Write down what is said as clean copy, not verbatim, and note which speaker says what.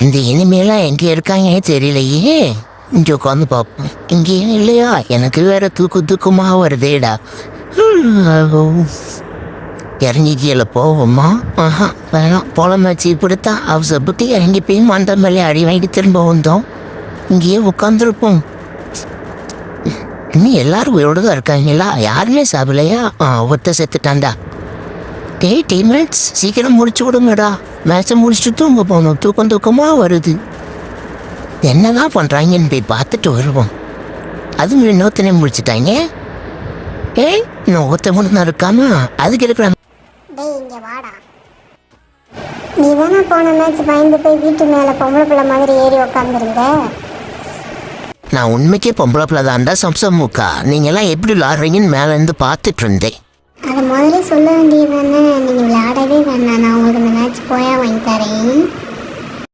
Speaker 1: இந்த இனிமேலாம் எங்கே இருக்காங்கன்னே தெரியலையே. இங்கே உட்காந்து பார்ப்போம். இங்கேயும் இல்லையா? எனக்கு வேற தூக்கமாக வருதேடா. இறங்கி கீழே போவோமா? ஆஹா வேணாம். புலமாச்சு இப்படித்தான் அவசரப்பட்டு இறங்கி போய் மண்டை மேலே அடி வாங்கி திரும்ப வந்தோம். இங்கேயே உட்காந்துருப்போம். இன்னும் எல்லாரும் உயிரோடு தான் இருக்காங்களா? யாருமே சாப்பிடலையா? ஒருத்த செத்துட்டான்டா. டீம்மேட்ஸ் சீக்கிரம் முடிச்சு விடுங்கடா. மேட்சை முடிச்சுட்டு தூங்க போகணும். தூக்கமாக வருது. என்னதான் பண்ணுறாங்கன்னு போய் பார்த்துட்டு வருவோம். அதுவும் இன்னொருத்தனே முடிச்சுட்டாங்க. இன்னும் ஒருத்த மட்டும் தான் இருக்காமா? அதுக்கு இருக்கிற
Speaker 2: இங்கே வாடா. நீ தானே போன மேட்ச் பயந்து போய் வீட்டு மேலே பொம்பளை பிள்ளை மாதிரி ஏறி உட்காந்துருந்த.
Speaker 1: நான் உண்மைக்கே பொம்பளை பிள்ளை தான்டா சம்சமுக்கா. நீங்கள்லாம் எப்படி விளாடுறீங்கன்னு மேலேருந்து பார்த்துட்டு இருந்தேன்.
Speaker 2: அதை முதல்ல சொல்ல வேண்டியது தானே. நீங்கள் விளையாடவே வேணாம், நான் உங்களுக்கு இந்த மேட்ச் போயா வாங்கி தரேன்.